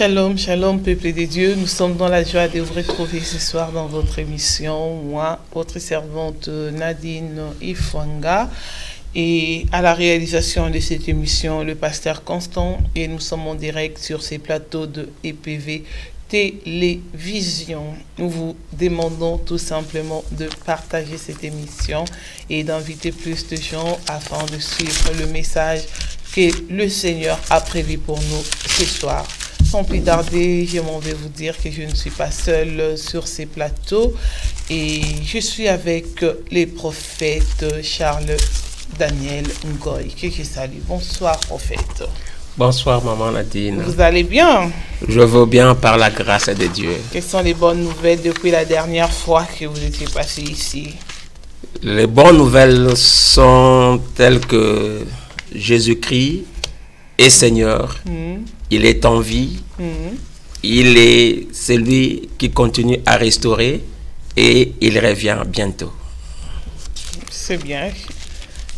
Shalom, shalom, peuple de Dieu. Nous sommes dans la joie de vous retrouver ce soir dans votre émission. Moi, votre servante Nadine Ifwanga. Et à la réalisation de cette émission, le pasteur Constant. Et nous sommes en direct sur ces plateaux de EPV Télévision. Nous vous demandons tout simplement de partager cette émission et d'inviter plus de gens afin de suivre le message que le Seigneur a prévu pour nous ce soir. Sans plus tarder, je m'en vais vous dire que je ne suis pas seule sur ces plateaux et je suis avec les prophètes Charles Daniel Ngoy, que je salue. Bonsoir, prophète. Bonsoir, maman Nadine. Vous allez bien? Je veux bien par la grâce de Dieu. Quelles sont les bonnes nouvelles depuis la dernière fois que vous étiez passé ici? Les bonnes nouvelles sont telles que Jésus-Christ est Seigneur. Il est en vie. Il est celui qui continue à restaurer et il revient bientôt. C'est bien.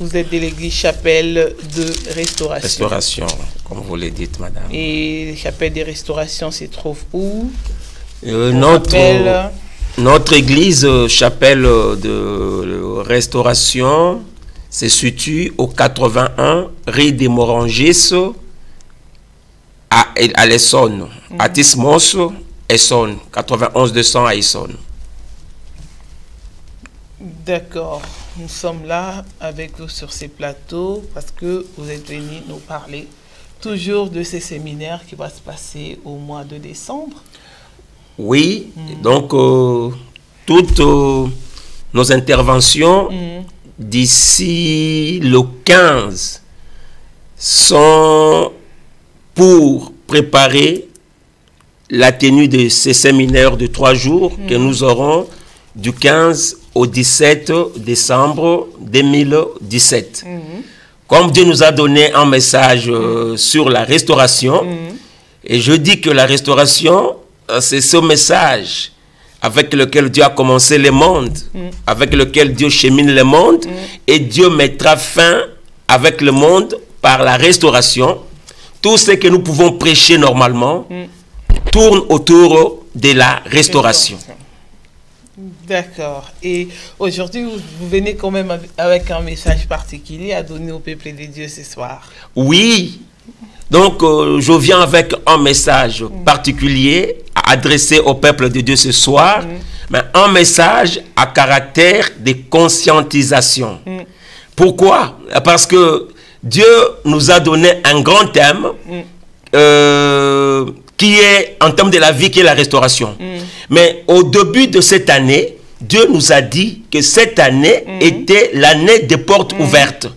Vous êtes de l'église Chapelle de Restauration. Restauration, comme vous le dites, madame. Et Chapelle de Restauration se trouve où? Notre église Chapelle de Restauration se situe au 81 rue des Morangis à l'Essonne, à Tismos, Essonne, 91 200 à Essonne. D'accord. Nous sommes là avec vous sur ces plateaux parce que vous êtes venus nous parler toujours de ces séminaires qui vont se passer au mois de décembre. Oui, donc toutes nos interventions d'ici le 15 sont pour préparer la tenue de ces séminaires de 3 jours que nous aurons du 15 au 17 décembre 2017. Comme Dieu nous a donné un message sur la restauration, et je dis que la restauration, c'est ce message avec lequel Dieu a commencé le monde, avec lequel Dieu chemine le monde, et Dieu mettra fin avec le monde par la restauration. Tout ce que nous pouvons prêcher normalement tourne autour de la restauration. D'accord. Et aujourd'hui, vous venez quand même avec un message particulier à donner au peuple de Dieu ce soir. Oui. Donc, je viens avec un message particulier à adresser au peuple de Dieu ce soir, mais un message à caractère de conscientisation. Pourquoi? Parce que Dieu nous a donné un grand thème qui est en termes de la vie, qui est la restauration. Mais au début de cette année, Dieu nous a dit que cette année était l'année des portes ouvertes.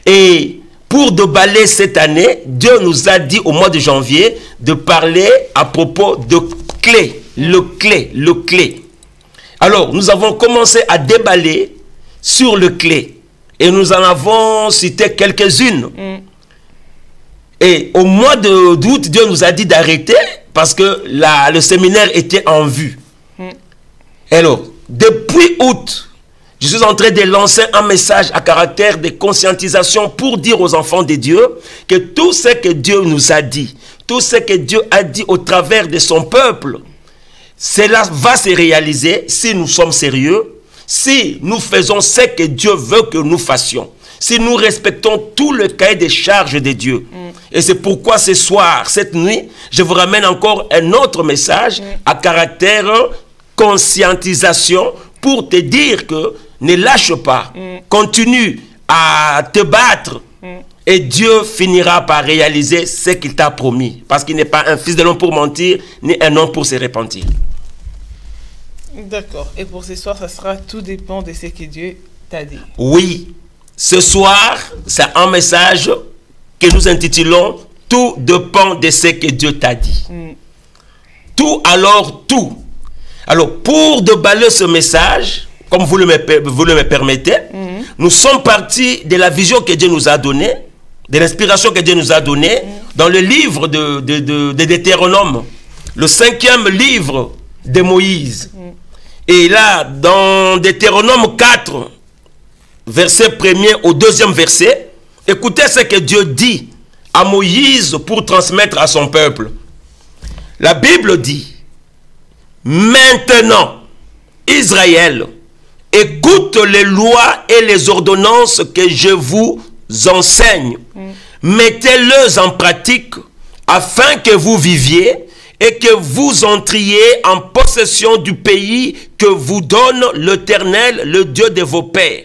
Et pour déballer cette année, Dieu nous a dit au mois de janvier de parler à propos de clés, le clé. Alors, nous avons commencé à déballer sur le clé. Et nous en avons cité quelques-unes. Et au mois d'août, Dieu nous a dit d'arrêter parce que le séminaire était en vue. Alors, depuis août, je suis en train de lancer un message à caractère de conscientisation pour dire aux enfants de Dieu que tout ce que Dieu nous a dit, tout ce que Dieu a dit au travers de son peuple, cela va se réaliser si nous sommes sérieux, si nous faisons ce que Dieu veut que nous fassions, si nous respectons tout le cahier des charges de Dieu. Et c'est pourquoi ce soir, cette nuit, je vous ramène encore un autre message à caractère conscientisation pour te dire que ne lâche pas, continue à te battre et Dieu finira par réaliser ce qu'il t'a promis. Parce qu'il n'est pas un fils de l'homme pour mentir, ni un homme pour se repentir. D'accord. Et pour ce soir, ça sera tout dépend de ce que Dieu t'a dit. Oui. Ce soir, c'est un message que nous intitulons « Tout dépend de ce que Dieu t'a dit ». Tout, alors tout. Alors, pour déballer ce message, comme vous le me permettez, nous sommes partis de la vision que Dieu nous a donnée, de l'inspiration que Dieu nous a donnée, dans le livre de Deutéronome, le 5e livre de Moïse. Et là, dans Deutéronome 4, verset 1er au 2e verset, écoutez ce que Dieu dit à Moïse pour transmettre à son peuple. La Bible dit, maintenant, Israël, écoute les lois et les ordonnances que je vous enseigne. Mettez-les en pratique afin que vous viviez et que vous entriez en possession du pays que vous donne l'Éternel, le Dieu de vos pères.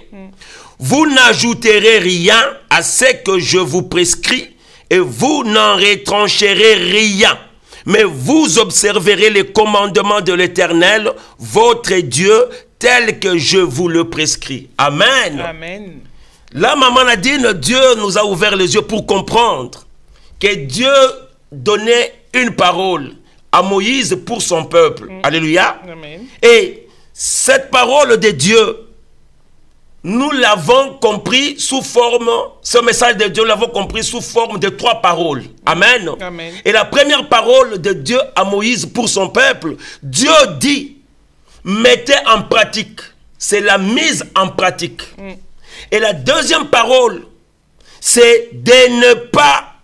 Vous n'ajouterez rien à ce que je vous prescris et vous n'en retrancherez rien. Mais vous observerez les commandements de l'Éternel, votre Dieu, tel que je vous le prescris. Amen. Amen. Là, maman Nadine, Dieu nous a ouvert les yeux pour comprendre que Dieu donnait une parole à Moïse pour son peuple. Alléluia. Amen. Et cette parole de Dieu, nous l'avons compris sous forme, ce message de Dieu, nous l'avons compris sous forme de 3 paroles. Amen. Amen. Et la première parole de Dieu à Moïse pour son peuple, Dieu dit, mettez en pratique. C'est la mise en pratique. Et la deuxième parole, c'est de ne pas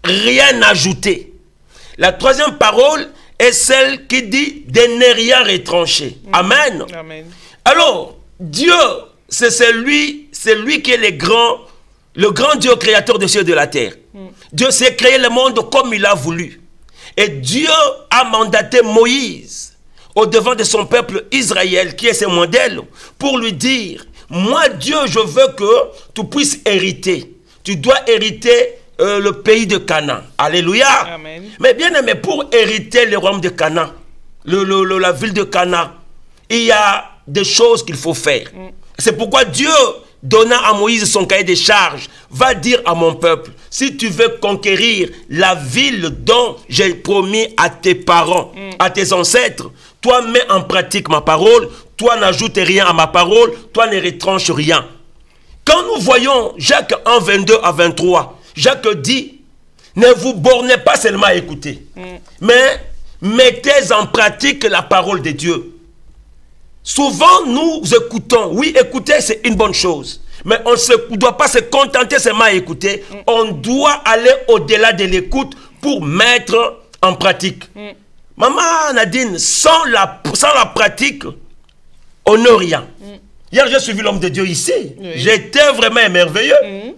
rien ajouter. La troisième parole est celle qui dit de ne rien retrancher. Amen. Amen. Alors, Dieu, c'est celui qui est le grand Dieu créateur des cieux et de la terre. Dieu s'est créé le monde comme il a voulu. Et Dieu a mandaté Moïse au devant de son peuple Israël, qui est ses modèles, pour lui dire, moi Dieu, je veux que tu puisses hériter. Tu dois hériter le pays de Canaan. Alléluia. Amen. Mais bien aimé, pour hériter le royaume de Canaan, la ville de Canaan, il y a des choses qu'il faut faire. C'est pourquoi Dieu donna à Moïse son cahier de charges. Va dire à mon peuple, si tu veux conquérir la ville dont j'ai promis à tes parents, à tes ancêtres, toi mets en pratique ma parole, toi n'ajoute rien à ma parole, toi ne retranche rien. Quand nous voyons Jacques 1, 22 à 23, Jacques dit, ne vous bornez pas seulement à écouter, mais mettez en pratique la parole de Dieu. Souvent, nous écoutons. Oui, écouter, c'est une bonne chose. Mais on ne doit pas se contenter seulement à écouter. On doit aller au-delà de l'écoute pour mettre en pratique. Maman Nadine, sans la pratique, on n'a rien. Hier, j'ai suivi l'homme de Dieu ici. Oui. J'étais vraiment merveilleux.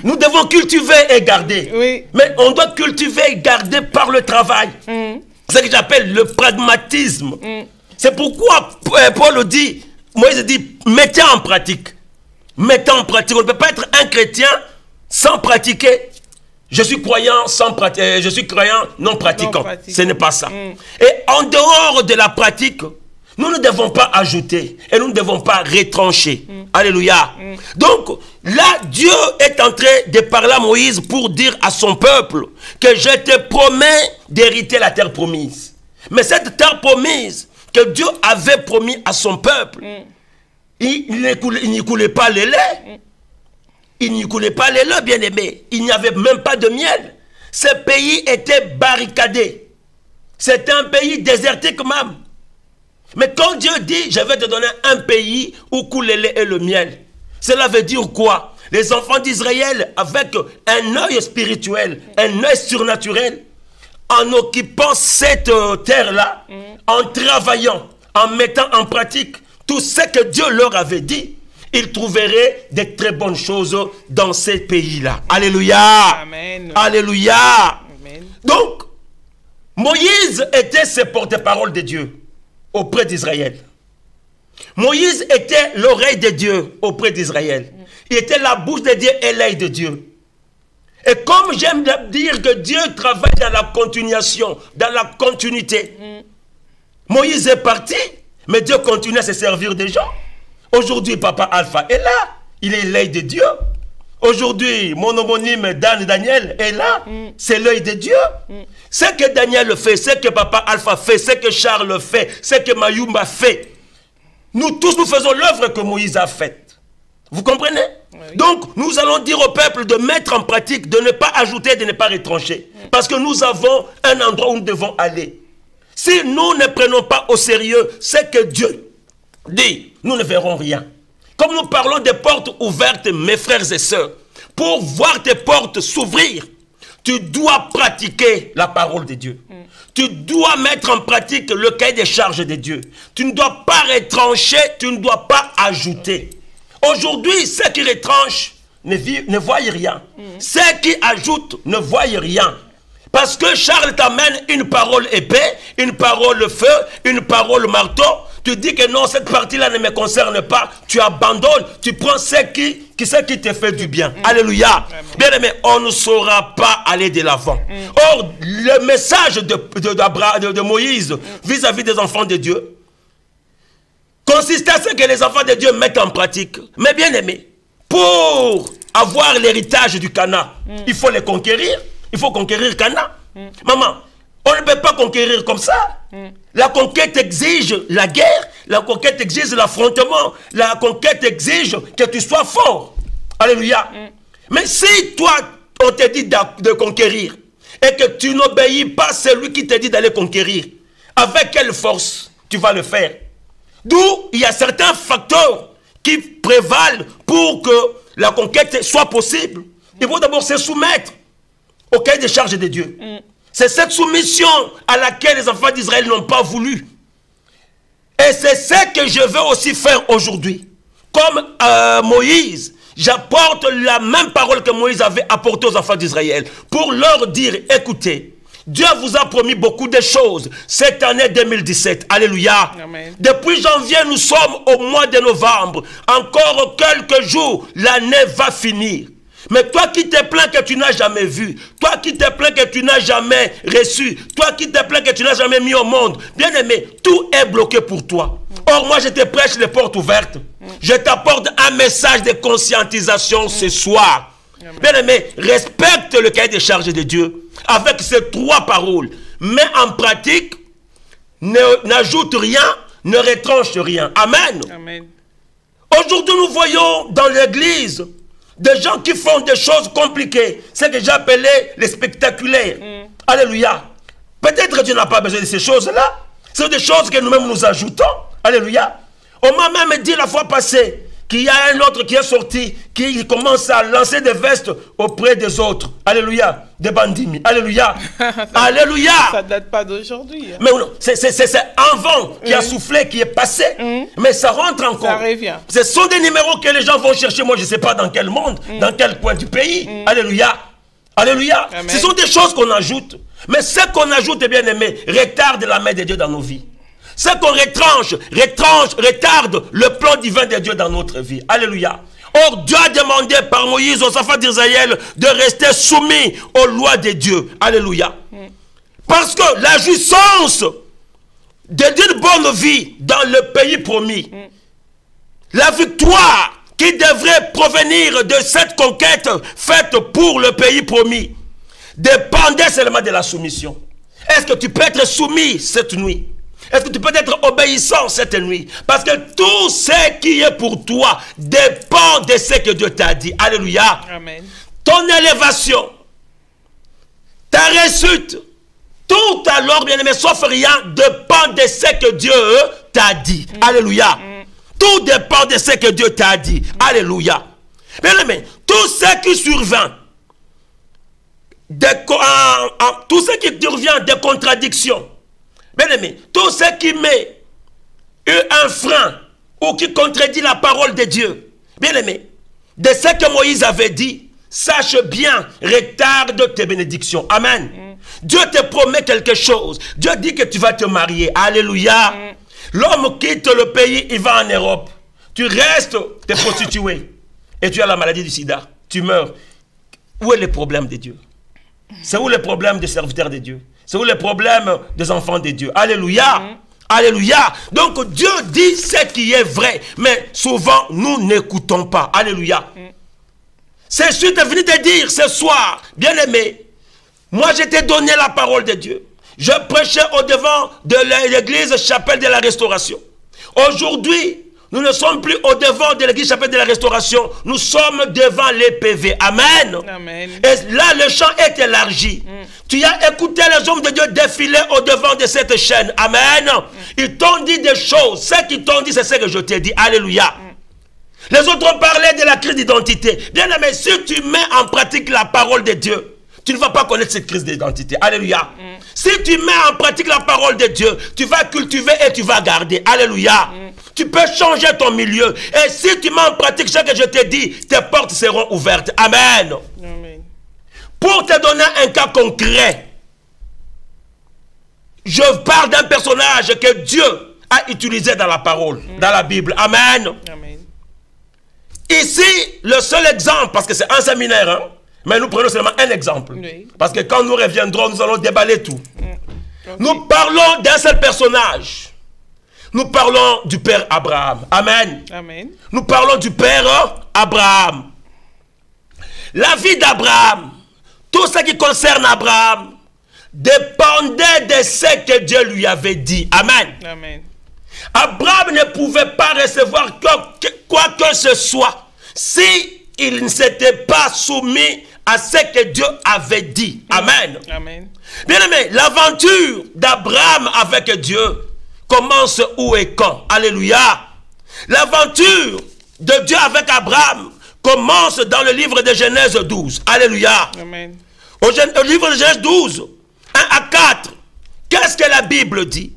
Nous devons cultiver et garder. Oui. Mais on doit cultiver et garder par le travail. C'est ce que j'appelle le pragmatisme. C'est pourquoi Paul dit, Moïse dit, mettez en pratique. Mettez en pratique. On ne peut pas être un chrétien sans pratiquer. Je suis croyant sans pratiquer. Je suis croyant non pratiquant. Ce n'est pas ça. Et en dehors de la pratique, nous ne devons pas ajouter et nous ne devons pas retrancher. Alléluia. Donc, là, Dieu est en train de parler à Moïse pour dire à son peuple que je te promets d'hériter la terre promise. Mais cette terre promise que Dieu avait promis à son peuple, il n'y coulait pas le lait. Il n'y coulait pas le lait, bien aimé. Il n'y avait même pas de miel. Ce pays était barricadé. C'était un pays désertique même. Mais quand Dieu dit, je vais te donner un pays où coule le lait et le miel, cela veut dire quoi? Les enfants d'Israël, avec un œil spirituel, un œil surnaturel, en occupant cette terre-là, en travaillant, en mettant en pratique tout ce que Dieu leur avait dit, ils trouveraient de très bonnes choses dans ces pays-là. Alléluia. Amen. Alléluia. Amen. Donc, Moïse était ce porte-parole de Dieu auprès d'Israël. Moïse était l'oreille de Dieu auprès d'Israël. Il était la bouche de Dieu et l'œil de Dieu. Et comme j'aime dire que Dieu travaille dans la continuation, dans la continuité. Moïse est parti, mais Dieu continue à se servir des gens. Aujourd'hui, Papa Alpha est là. Il est l'œil de Dieu. Aujourd'hui, mon homonyme Daniel est là. C'est l'œil de Dieu. Ce que Daniel fait, ce que Papa Alpha fait, ce que Charles fait, ce que Mayumba fait. Nous tous, nous faisons l'œuvre que Moïse a faite. Vous comprenez? Oui. Donc, nous allons dire au peuple de mettre en pratique, de ne pas ajouter, de ne pas retrancher. Parce que nous avons un endroit où nous devons aller. Si nous ne prenons pas au sérieux ce que Dieu dit, nous ne verrons rien. Comme nous parlons des portes ouvertes, mes frères et sœurs, pour voir tes portes s'ouvrir, tu dois pratiquer la parole de Dieu. Tu dois mettre en pratique le cahier des charges de Dieu. Tu ne dois pas retrancher, tu ne dois pas ajouter. Aujourd'hui, ceux qui retranchent ne voient rien. Ceux qui ajoutent ne voient rien. Parce que Charles t'amène une parole épée, une parole feu, une parole marteau. Tu dis que non, cette partie-là ne me concerne pas. Tu abandonnes, tu prends ce qui te fait du bien. Alléluia. Bien aimé, on ne saura pas aller de l'avant. Or, le message de Moïse vis-à-vis des enfants de Dieu consistait à ce que les enfants de Dieu mettent en pratique. Mais bien aimé, pour avoir l'héritage du Canaan, il faut les conquérir. Il faut conquérir Canaan. Maman, on ne peut pas conquérir comme ça. La conquête exige la guerre. La conquête exige l'affrontement. La conquête exige que tu sois fort. Alléluia. Mais si toi, on te dit de conquérir et que tu n'obéis pas celui qui te dit d'aller conquérir, avec quelle force tu vas le faire? D'où il y a certains facteurs qui prévalent pour que la conquête soit possible. Il faut d'abord se soumettre au cahier des charges de Dieu. C'est cette soumission à laquelle les enfants d'Israël n'ont pas voulu. Et c'est ce que je veux aussi faire aujourd'hui. Comme Moïse, j'apporte la même parole que Moïse avait apportée aux enfants d'Israël. Pour leur dire, écoutez, Dieu vous a promis beaucoup de choses cette année 2017. Alléluia. Amen. Depuis janvier, nous sommes au mois de novembre. Encore quelques jours, l'année va finir. Mais toi qui te plains que tu n'as jamais vu, toi qui te plains que tu n'as jamais reçu, toi qui te plains que tu n'as jamais mis au monde, bien aimé, tout est bloqué pour toi. Or, moi, je te prêche les portes ouvertes. Je t'apporte un message de conscientisation ce soir. Bien aimé, respecte le cahier des charges de Dieu avec ces 3 paroles. Mets en pratique, n'ajoute rien, ne retranche rien. Amen. Amen. Aujourd'hui, nous voyons dans l'église des gens qui font des choses compliquées. C'est ce que j'appelais les spectaculaires. Alléluia. Peut-être que tu n'as pas besoin de ces choses-là. Ce sont des choses que nous-mêmes nous ajoutons. Alléluia. On m'a même dit la fois passée qu'il y a un autre qui est sorti, qui commence à lancer des vestes auprès des autres. Alléluia. Des bandits. Alléluia. Alléluia. Ça ne date pas d'aujourd'hui. Hein. Mais non, c'est un vent qui a soufflé, qui est passé. Mais ça rentre encore. Ça revient. Ce sont des numéros que les gens vont chercher. Moi, je ne sais pas dans quel monde, dans quel coin du pays. Alléluia. Alléluia. Amen. Ce sont des choses qu'on ajoute. Mais ce qu'on ajoute, bien aimé, retarde la main de Dieu dans nos vies. Ce qu'on retarde le plan divin de Dieu dans notre vie. Alléluia. Or, Dieu a demandé par Moïse aux enfants d'Israël de rester soumis aux lois de Dieu. Alléluia. Parce que la jouissance d'une bonne vie dans le pays promis, la victoire qui devrait provenir de cette conquête faite pour le pays promis, dépendait seulement de la soumission. Est-ce que tu peux être soumis cette nuit? Est-ce que tu peux être obéissant cette nuit? Parce que tout ce qui est pour toi dépend de ce que Dieu t'a dit. Alléluia. Amen. Ton élévation, ta réussite, tout alors, bien-aimé, sauf rien, dépend de ce que Dieu t'a dit. Tout dépend de ce que Dieu t'a dit. Alléluia. Bien-aimé, tout ce qui survient, tout ce qui survient des contradictions, bien-aimé, tout ce qui met un frein ou qui contredit la parole de Dieu, bien-aimé, de ce que Moïse avait dit, sache bien, retarde tes bénédictions. Amen. Dieu te promet quelque chose. Dieu dit que tu vas te marier. Alléluia. L'homme quitte le pays, il va en Europe. Tu restes te prostituer. Et tu as la maladie du sida. Tu meurs. Où est le problème de Dieu? C'est où le problème des serviteurs de Dieu? C'est où le problème des enfants de Dieu? Alléluia. Alléluia. Donc Dieu dit ce qui est vrai. Mais souvent, nous n'écoutons pas. Alléluia. C'est ce que je venu te dire ce soir. Bien aimé, moi je t'ai donné la parole de Dieu. Je prêchais au devant de l'église Chapelle de la Restauration. Aujourd'hui, nous ne sommes plus au devant de l'église Chapelle de la Restauration. Nous sommes devant les PV. Amen. Amen. Et là, le champ est élargi. Tu as écouté les hommes de Dieu défiler au devant de cette chaîne. Amen. Ils t'ont dit des choses. Ce qu'ils t'ont dit, c'est ce que je t'ai dit. Alléluia. Les autres ont parlé de la crise d'identité. Bien aimé, si tu mets en pratique la parole de Dieu, tu ne vas pas connaître cette crise d'identité. Alléluia. Si tu mets en pratique la parole de Dieu, tu vas cultiver et tu vas garder. Alléluia. Tu peux changer ton milieu. Et si tu mets en pratique ce que je te dis, tes portes seront ouvertes. Amen. Amen. Pour te donner un cas concret, je parle d'un personnage que Dieu a utilisé dans la parole, dans la Bible. Amen. Amen. Ici, le seul exemple, parce que c'est un séminaire, hein, mais nous prenons seulement un exemple. Oui. Parce que quand nous reviendrons, nous allons déballer tout. Okay. Nous parlons d'un seul personnage. Nous parlons du Père Abraham. Amen. Amen. Nous parlons du Père Abraham. La vie d'Abraham, tout ce qui concerne Abraham, dépendait de ce que Dieu lui avait dit. Amen. Amen. Abraham ne pouvait pas recevoir quoi que ce soit si il ne s'était pas soumis à ce que Dieu avait dit. Amen. Amen. Bien aimé, l'aventure d'Abraham avec Dieu commence où et quand? Alléluia. L'aventure de Dieu avec Abraham commence dans le livre de Genèse 12. Alléluia. Amen. Au livre de Genèse 12, 1 à 4, qu'est-ce que la Bible dit?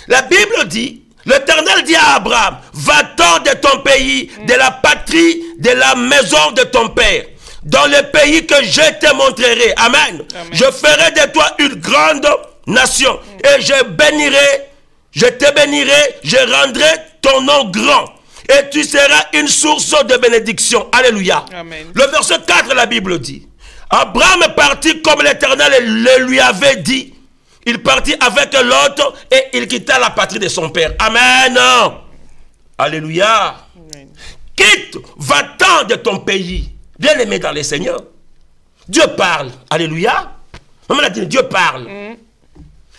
La Bible dit, l'Éternel dit à Abraham, va-t'en de ton pays, de la patrie, de la maison de ton père, dans le pays que je te montrerai. Amen. Amen. Je ferai de toi une grande nation et je te bénirai, je rendrai ton nom grand et tu seras une source de bénédiction. Alléluia. Amen. Le verset 4, la Bible dit, Abraham partit comme l'Éternel le lui avait dit. Il partit avec l'autre et il quitta la patrie de son père. Amen. Alléluia. Amen. Quitte, va-t'en de ton pays. Bien aimé dans les Seigneurs. Dieu parle. Alléluia. Maman a dit, Dieu parle.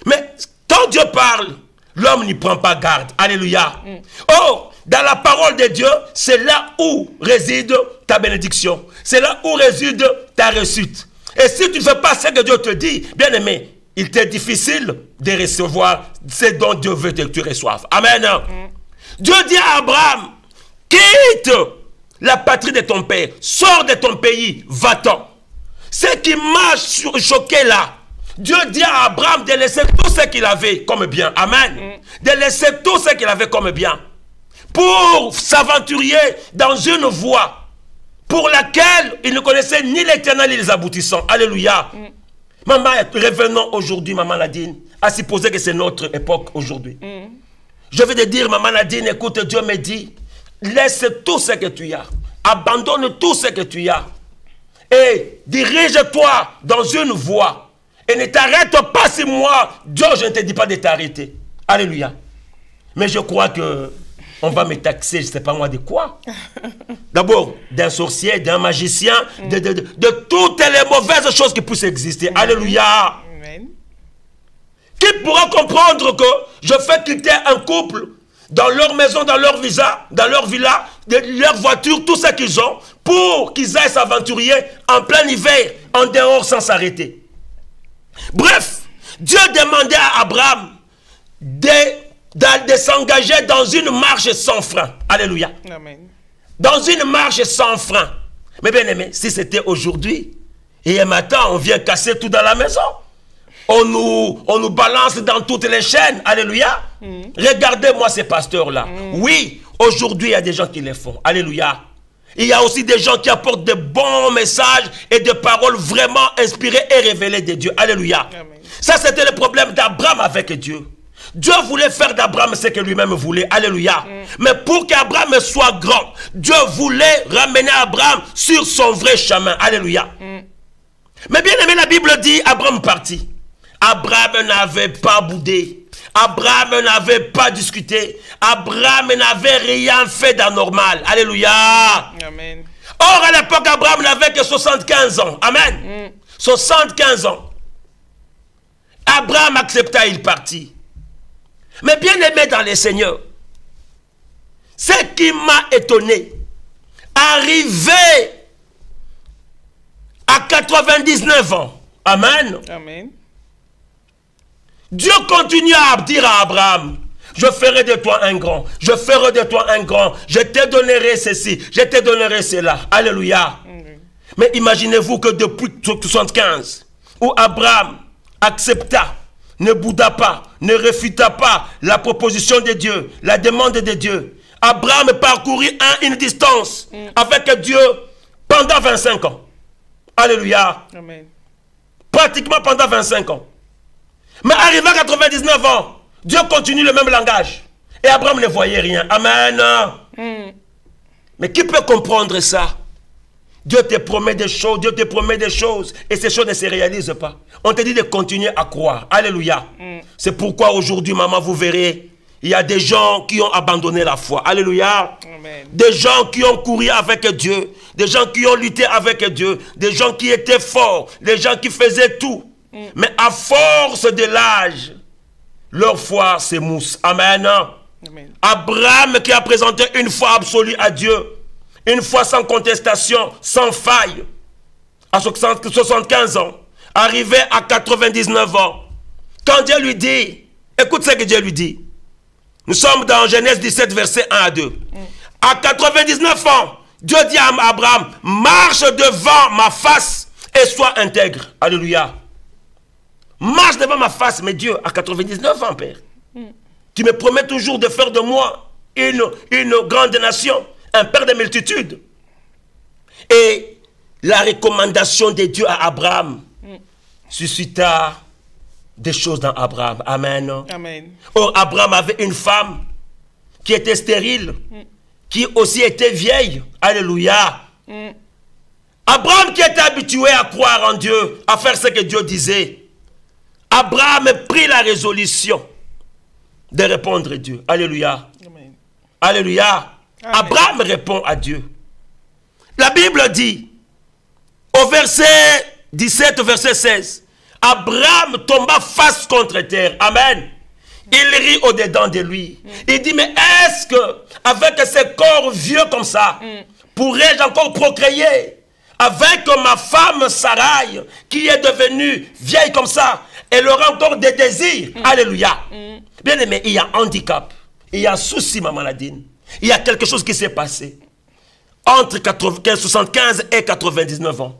Mais quand Dieu parle, l'homme n'y prend pas garde. Alléluia. Oh, dans la parole de Dieu, c'est là où réside ta bénédiction. C'est là où réside ta réussite. Et si tu ne fais pas ce que Dieu te dit, bien aimé, il t'est difficile de recevoir ce dont Dieu veut que tu reçoives. Amen. Dieu dit à Abraham, quitte la patrie de ton père, sors de ton pays, va-t'en. Ce qui m'a choqué là, Dieu dit à Abraham de laisser tout ce qu'il avait comme bien. Amen. De laisser tout ce qu'il avait comme bien. Pour s'aventurer dans une voie pour laquelle il ne connaissait ni l'Éternel ni les aboutissants. Alléluia. Maman, revenons aujourd'hui, maman Nadine, à supposer que c'est notre époque aujourd'hui. Je vais te dire, maman Nadine, écoute, Dieu me dit, laisse tout ce que tu as, abandonne tout ce que tu as, et dirige-toi dans une voie, et ne t'arrête pas si moi, Dieu, je ne te dis pas de t'arrêter. Alléluia. Mais je crois que on va me taxer, je ne sais pas moi de quoi. D'abord, d'un sorcier, d'un magicien, de toutes les mauvaises choses qui puissent exister. Alléluia. Amen. Qui pourra comprendre que je fais quitter un couple dans leur maison, dans leur villa, de leur voiture, tout ce qu'ils ont, pour qu'ils aillent s'aventurer en plein hiver, en dehors sans s'arrêter. Bref, Dieu demandait à Abraham de s'engager dans une marche sans frein. Alléluia. Amen. Dans une marche sans frein. Mais bien aimé, si c'était aujourd'hui, et un matin, on vient casser tout dans la maison. On nous balance dans toutes les chaînes. Alléluia. Regardez-moi ces pasteurs-là. Oui, aujourd'hui, il y a des gens qui les font. Alléluia. Il y a aussi des gens qui apportent de bons messages et des paroles vraiment inspirées et révélées de Dieu. Alléluia. Amen. Ça, c'était le problème d'Abraham avec Dieu. Dieu voulait faire d'Abraham ce que lui-même voulait. Alléluia. Mais pour qu'Abraham soit grand, Dieu voulait ramener Abraham sur son vrai chemin. Alléluia. Mais bien aimé, la Bible dit, Abraham partit. Abraham n'avait pas boudé. Abraham n'avait pas discuté. Abraham n'avait rien fait d'anormal. Alléluia. Amen. Or, à l'époque, Abraham n'avait que 75 ans. Amen. 75 ans. Abraham accepta, il partit. Mais bien aimé dans les seigneurs, ce qui m'a étonné, arrivé à 99 ans, amen. Amen. Dieu continue à dire à Abraham, je ferai de toi un grand, je ferai de toi un grand, je te donnerai ceci, je te donnerai cela. Alléluia. Mais imaginez-vous que depuis 75, où Abraham accepta, ne bouda pas, ne refuta pas la proposition de Dieu, la demande de Dieu. Abraham parcourut une distance avec Dieu pendant 25 ans. Alléluia. Amen. Pratiquement pendant 25 ans. Mais arrivé à 99 ans, Dieu continue le même langage. Et Abraham ne voyait rien. Amen. Mais qui peut comprendre ça? Dieu te promet des choses, Dieu te promet des choses, et ces choses ne se réalisent pas. On te dit de continuer à croire. Alléluia. C'est pourquoi aujourd'hui, maman, vous verrez, il y a des gens qui ont abandonné la foi. Alléluia. Amen. Des gens qui ont couru avec Dieu, des gens qui ont lutté avec Dieu, des gens qui étaient forts, des gens qui faisaient tout. Mais à force de l'âge, leur foi s'émousse. Amen. Amen. Abraham qui a présenté une foi absolue à Dieu, une foi sans contestation, sans faille, à 75 ans, arrivé à 99 ans, quand Dieu lui dit, écoute ce que Dieu lui dit, nous sommes dans Genèse 17, verset 1 à 2. À 99 ans, Dieu dit à Abraham, marche devant ma face et sois intègre. Alléluia. Marche devant ma face, mais Dieu, à 99 ans, Père, tu me promets toujours de faire de moi une grande nation, un père de multitudes. Et la recommandation de Dieu à Abraham suscita des choses dans Abraham. Amen. Amen. Or, Abraham avait une femme qui était stérile, qui aussi était vieille. Alléluia. Abraham qui était habitué à croire en Dieu, à faire ce que Dieu disait. Abraham prit la résolution de répondre à Dieu. Alléluia. Amen. Alléluia. Amen. Abraham répond à Dieu. La Bible dit, au verset 17, au verset 16, Abraham tomba face contre terre. Amen. Il rit au-dedans de lui. Il dit, mais est-ce que, avec ce corps vieux comme ça, pourrais-je encore procréer avec ma femme Sarai, qui est devenue vieille comme ça? Elle aura encore des désirs. Alléluia. Bien aimé, il y a un handicap. Il y a un souci, maman Nadine. Il y a quelque chose qui s'est passé. Entre 75 et 99 ans,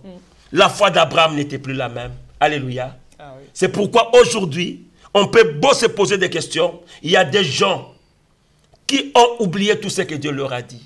la foi d'Abraham n'était plus la même. Alléluia. Ah oui. C'est pourquoi aujourd'hui, on peut beau se poser des questions. Il y a des gens qui ont oublié tout ce que Dieu leur a dit.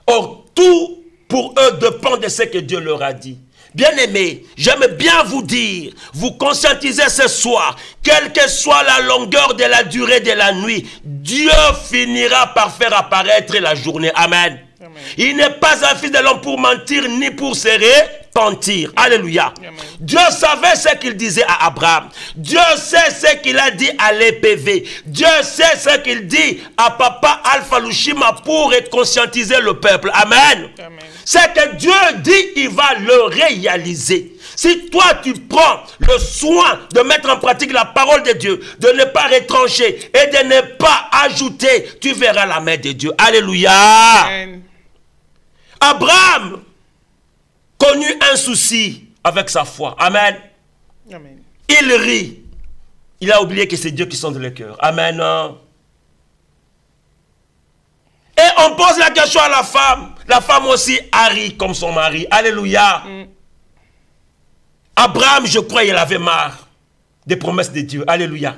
Or, tout pour eux dépend de ce que Dieu leur a dit. Bien-aimés, j'aime bien vous dire, vous conscientisez ce soir, quelle que soit la longueur de la durée de la nuit, Dieu finira par faire apparaître la journée. Amen. Amen. Il n'est pas un fils de l'homme pour mentir, ni pour se repentir. Alléluia. Amen. Dieu savait ce qu'il disait à Abraham. Dieu sait ce qu'il a dit à l'EPV. Dieu sait ce qu'il dit à Papa Alpha Lushima pour conscientiser le peuple. Amen. Amen. Ce que Dieu dit, il va le réaliser. Si toi, tu prends le soin de mettre en pratique la parole de Dieu, de ne pas retrancher et de ne pas ajouter, tu verras la main de Dieu. Alléluia. Amen. Abraham connut un souci avec sa foi. Amen. Amen. Il rit. Il a oublié que c'est Dieu qui sonde le cœur. Amen. Et on pose la question à la femme. La femme aussi a ri comme son mari. Alléluia. Abraham, je crois, il avait marre des promesses de Dieu. Alléluia.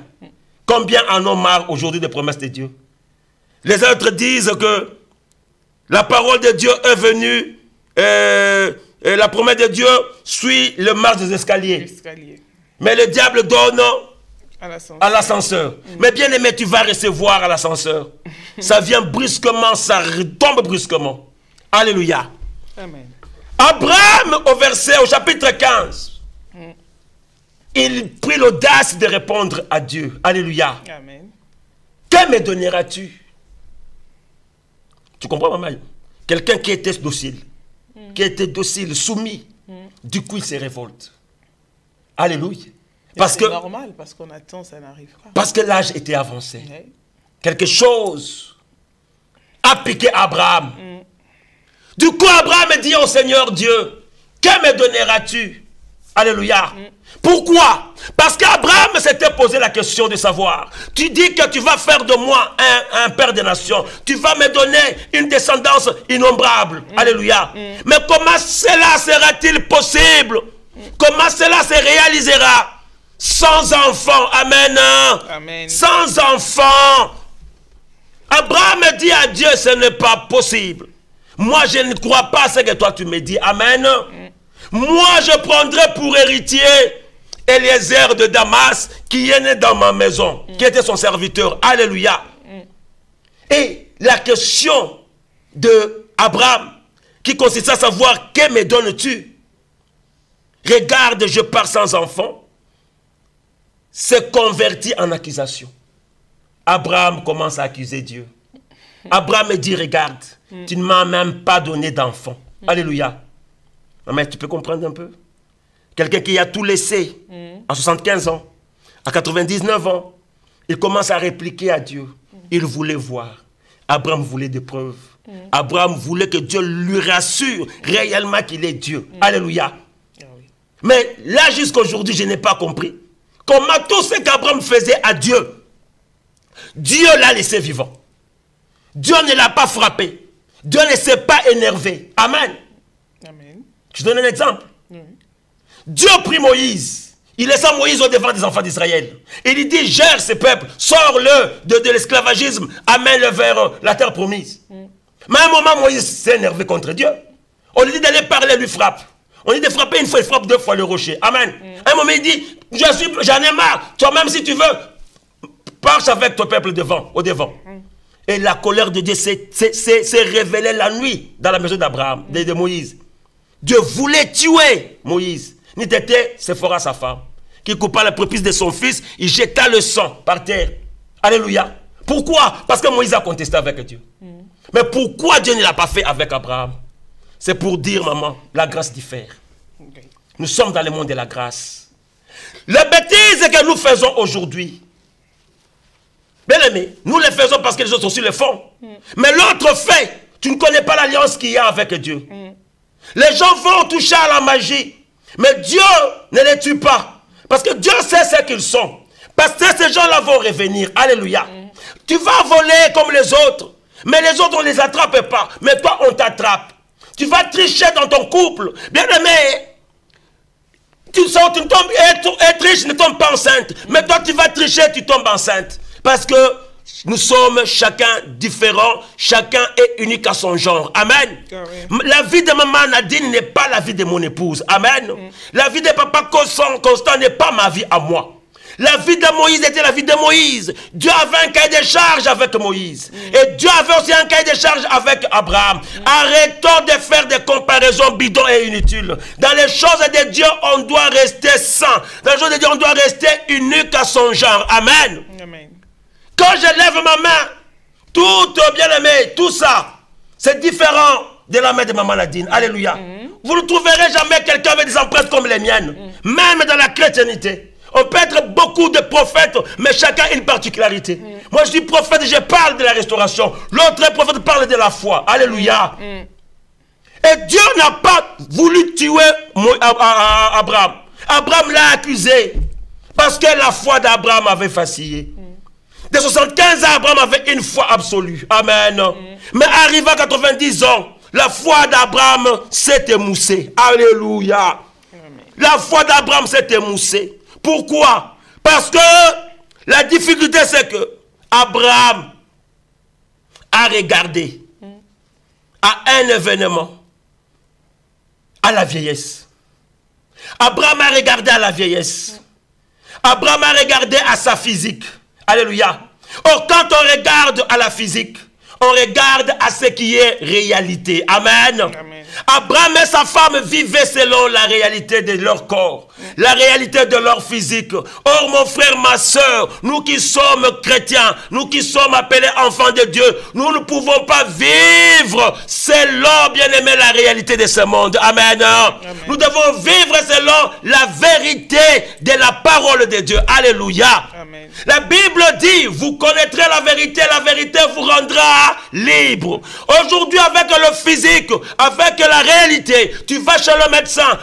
Combien en ont marre aujourd'hui des promesses de Dieu? Les autres disent que la parole de Dieu est venue, et la promesse de Dieu suit le marche des escaliers. Escalier. Mais le diable donne À à l'ascenseur. Mais bien aimé, tu vas recevoir à l'ascenseur. Ça vient brusquement, ça retombe brusquement. Alléluia. Amen. Abraham, au chapitre 15, il prit l'audace de répondre à Dieu. Alléluia. Amen. Que me donneras-tu? Tu comprends, maman? Quelqu'un qui était docile, soumis, du coup il se révolte. Alléluia. Parce que c'est normal, parce qu'on attend, ça n'arrive pas. Parce que l'âge était avancé. Ouais. Quelque chose a piqué Abraham. Du coup, Abraham dit au Seigneur Dieu, que me donneras-tu? Alléluia. Pourquoi? Parce qu'Abraham s'était posé la question de savoir, tu dis que tu vas faire de moi un père des nations, tu vas me donner une descendance innombrable. Alléluia. Mais comment cela sera-t-il possible? Comment cela se réalisera? baptisera sans enfant. Amen. Amen. Sans enfant. Abraham dit à Dieu, ce n'est pas possible. Moi, je ne crois pas à ce que toi tu me dis. Amen. Moi, je prendrai pour héritier Eliezer de Damas, qui est né dans ma maison, qui était son serviteur. Alléluia. Et la question de Abraham, qui consiste à savoir, que me donnes-tu? Regarde, je pars sans enfant, se convertit en accusation. Abraham commence à accuser Dieu. Abraham me dit, regarde, tu ne m'as même pas donné d'enfant. Alléluia. Mais tu peux comprendre un peu? Quelqu'un qui a tout laissé à 75 ans, à 99 ans, il commence à répliquer à Dieu. Il voulait voir. Abraham voulait des preuves. Abraham voulait que Dieu lui rassure réellement qu'il est Dieu. Alléluia. Mais là, jusqu'à aujourd'hui, je n'ai pas compris comment tout ce qu'Abraham faisait à Dieu, Dieu l'a laissé vivant. Dieu ne l'a pas frappé. Dieu ne s'est pas énervé. Amen. Amen. Je donne un exemple. Dieu prit Moïse. Il laissa Moïse au devant des enfants d'Israël. Il lui dit, gère ce peuple, sors-le de l'esclavagisme, amène-le vers la terre promise. Mais à un moment, Moïse s'est énervé contre Dieu. On lui dit d'aller parler, lui frappe. On lui dit de frapper une fois, il frappe deux fois le rocher. Amen. À un moment, il dit, j'en ai marre. Toi-même, si tu veux, marche avec ton peuple au devant. Et la colère de Dieu s'est révélée la nuit dans la maison d'Abraham, de Moïse. Dieu voulait tuer Moïse. N'était Séphora, sa femme, qui coupa la prépuce de son fils, il jeta le sang par terre. Alléluia. Pourquoi? Parce que Moïse a contesté avec Dieu. Mais pourquoi Dieu ne l'a pas fait avec Abraham? C'est pour dire, maman, la grâce diffère. Nous sommes dans le monde de la grâce. Les bêtises que nous faisons aujourd'hui, bien aimé, nous les faisons parce que les autres aussi le font. Mais l'autre fait, tu ne connais pas l'alliance qu'il y a avec Dieu. Les gens vont toucher à la magie. Mais Dieu ne les tue pas. Parce que Dieu sait ce qu'ils sont. Parce que ces gens-là vont revenir. Alléluia. Tu vas voler comme les autres. Mais les autres, on ne les attrape pas. Mais toi, on t'attrape. Tu vas tricher dans ton couple. Bien aimé, tu tombes, être riche ne tombe pas enceinte. Mais toi, tu vas tricher, tu tombes enceinte. Parce que nous sommes chacun différent, chacun est unique à son genre. Amen. La vie de maman Nadine n'est pas la vie de mon épouse. Amen. La vie de papa Constant n'est pas ma vie à moi. La vie de Moïse était la vie de Moïse. Dieu avait un cahier de charge avec Moïse. Et Dieu avait aussi un cahier de charge avec Abraham. Arrêtons de faire des comparaisons bidons et inutiles. Dans les choses de Dieu, on doit rester saint. Dans les choses de Dieu, on doit rester unique à son genre. Amen. Amen. Quand je lève ma main, tout bien aimé, tout ça, c'est différent de la main de maman Nadine. Alléluia. Vous ne trouverez jamais quelqu'un avec des empreintes comme les miennes. Même dans la chrétienté. On peut être beaucoup de prophètes, mais chacun a une particularité. Moi, je suis prophète, je parle de la restauration. L'autre prophète parle de la foi. Alléluia. Et Dieu n'a pas voulu tuer Abraham. Abraham l'a accusé. Parce que la foi d'Abraham avait vacillé. De 75 ans, Abraham avait une foi absolue. Amen. Mais arrivé à 90 ans, la foi d'Abraham s'est émoussée. Alléluia. La foi d'Abraham s'est émoussée. Pourquoi? Parce que la difficulté, c'est que Abraham a regardé à un événement, à la vieillesse. Abraham a regardé à la vieillesse. Abraham a regardé à sa physique. Alléluia. Or, quand on regarde à la physique, on regarde à ce qui est réalité. Amen. Amen. Abraham et sa femme vivaient selon la réalité de leur corps, la réalité de leur physique. Or, mon frère, ma soeur, nous qui sommes chrétiens, nous qui sommes appelés enfants de Dieu, nous ne pouvons pas vivre selon, bien aimé, la réalité de ce monde. Amen. Amen. Nous devons vivre selon la vérité de la parole de Dieu. Alléluia. Amen. La Bible dit, vous connaîtrez la vérité vous rendra libre. Aujourd'hui, avec le physique, avec la réalité, tu vas chez le médecin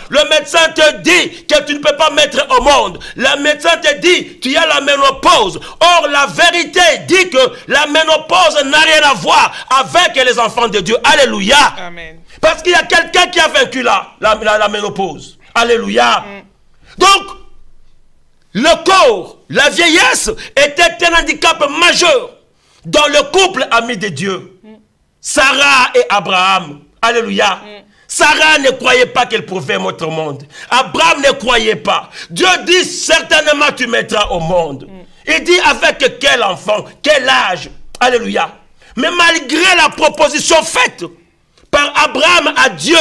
te dit que tu ne peux pas mettre au monde. Le médecin te dit, tu as la ménopause. Or, la vérité dit que la ménopause n'a rien à voir avec les enfants de Dieu. Alléluia. Amen. Parce qu'il y a quelqu'un qui a vaincu la ménopause. Alléluia. Donc, Le corps, la vieillesse était un handicap majeur dans le couple ami de Dieu. Sarah et Abraham. Alléluia. Sarah ne croyait pas qu'elle pouvait mettre au monde. Abraham ne croyait pas. Dieu dit certainement tu mettras au monde. Il dit avec quel enfant, quel âge. Alléluia. Mais malgré la proposition faite par Abraham à Dieu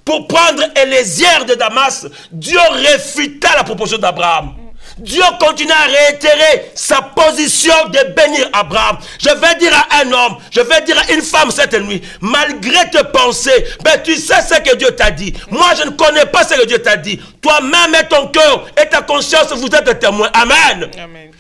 pour prendre Éléazar de Damas, Dieu réfuta la proposition d'Abraham. Dieu continue à réitérer sa position de bénir Abraham. Je vais dire à un homme, je vais dire à une femme cette nuit, malgré tes pensées, ben tu sais ce que Dieu t'a dit. Moi, je ne connais pas ce que Dieu t'a dit. Toi-même et ton cœur et ta conscience, vous êtes témoins. Amen. Amen.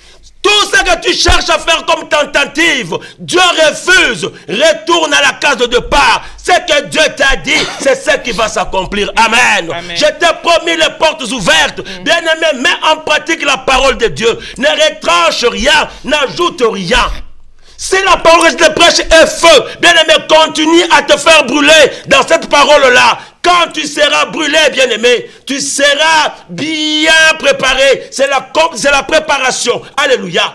Tout ce que tu cherches à faire comme tentative, Dieu refuse. Retourne à la case de départ. Ce que Dieu t'a dit, c'est ce qui va s'accomplir. Amen. Amen. Je t'ai promis les portes ouvertes. Bien-aimé, mets en pratique la parole de Dieu. Ne retranche rien, n'ajoute rien. Si la parole que je te prêche est feu, bien-aimé, continue à te faire brûler dans cette parole-là. Quand tu seras brûlé, bien-aimé, tu seras bien préparé. C'est la préparation. Alléluia.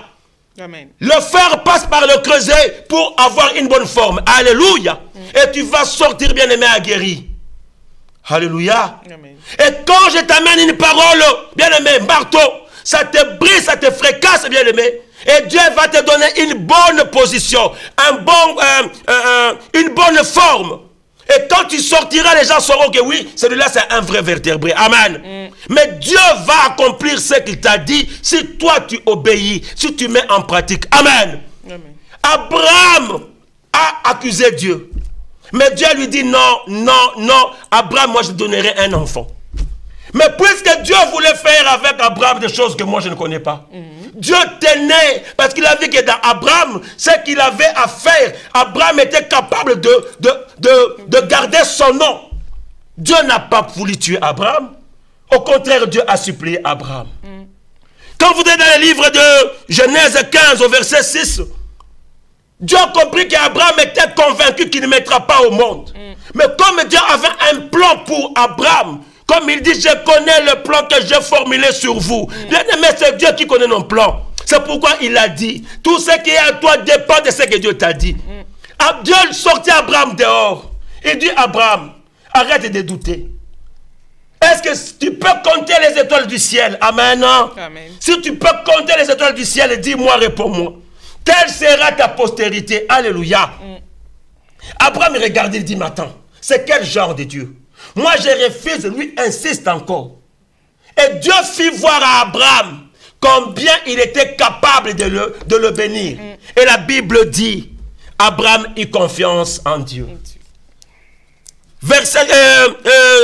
Amen. Le fer passe par le creuset pour avoir une bonne forme. Alléluia. Et tu vas sortir, bien-aimé, aguerri. Alléluia. Amen. Et quand je t'amène une parole, bien-aimé, marteau, ça te brise, ça te fracasse, bien-aimé. Et Dieu va te donner une bonne position, une bonne forme. Et quand tu sortiras, les gens sauront que oui, celui-là c'est un vrai vertébré. Amen. Mais Dieu va accomplir ce qu'il t'a dit si toi tu obéis, si tu mets en pratique. Amen. Amen. Abraham a accusé Dieu. Mais Dieu lui dit non, non, non. Abraham, moi je te donnerai un enfant. Mais puisque Dieu voulait faire avec Abraham des choses que moi je ne connais pas. Dieu tenait, parce qu'il a vu que dans Abraham, ce qu'il avait à faire, Abraham était capable de garder son nom. Dieu n'a pas voulu tuer Abraham. Au contraire, Dieu a supplié Abraham. Quand vous êtes dans le livre de Genèse 15 au verset 6, Dieu a compris qu'Abraham était convaincu qu'il ne mettra pas au monde. Mais comme Dieu avait un plan pour Abraham, comme il dit, je connais le plan que j'ai formulé sur vous. Bien aimé, c'est Dieu qui connaît nos plans. C'est pourquoi il a dit, tout ce qui est à toi dépend de ce que Dieu t'a dit. Dieu sortit Abraham dehors. Il dit, Abraham, arrête de douter. Est-ce que tu peux compter les étoiles du ciel? Amen. Amen. Si tu peux compter les étoiles du ciel, dis-moi, réponds-moi. Quelle sera ta postérité? Alléluia. Abraham regarde, il dit, mais attends, c'est quel genre de Dieu? Moi, je refuse, lui insiste encore. Et Dieu fit voir à Abraham combien il était capable de le bénir. Et la Bible dit, Abraham eut confiance en Dieu.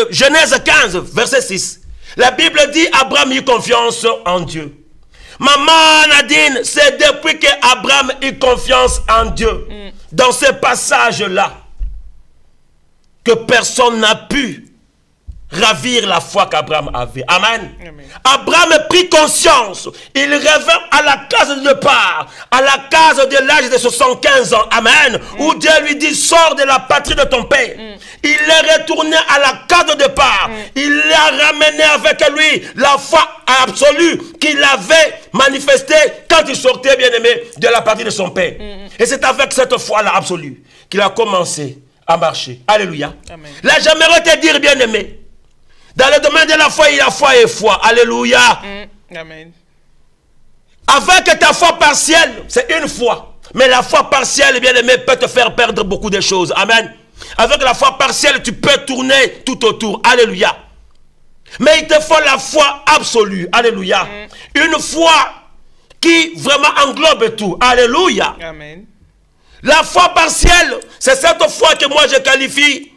Genèse 15, verset 6. La Bible dit, Abraham eut confiance en Dieu. Maman Nadine, c'est depuis que Abraham eut confiance en Dieu, dans ce passage-là, que personne n'a pu ravir la foi qu'Abraham avait. Amen. Amen. Abraham prit conscience. Il revint à la case de départ, à la case de l'âge de 75 ans. Amen. Où Dieu lui dit, sors de la patrie de ton père. Il est retourné à la case de départ. Il a ramené avec lui la foi absolue qu'il avait manifestée quand il sortait, bien aimé, de la patrie de son père. Et c'est avec cette foi-là absolue qu'il a commencé à marcher. Alléluia. Amen. Là, j'aimerais te dire, bien aimé, dans le domaine de la foi, il y a foi et foi. Alléluia. Amen. Avec ta foi partielle, c'est une foi. Mais la foi partielle, bien aimé, peut te faire perdre beaucoup de choses. Amen. Avec la foi partielle, tu peux tourner tout autour. Alléluia. Mais il te faut la foi absolue. Alléluia. Une foi qui vraiment englobe tout. Alléluia. Amen. La foi partielle, c'est cette foi que moi je qualifie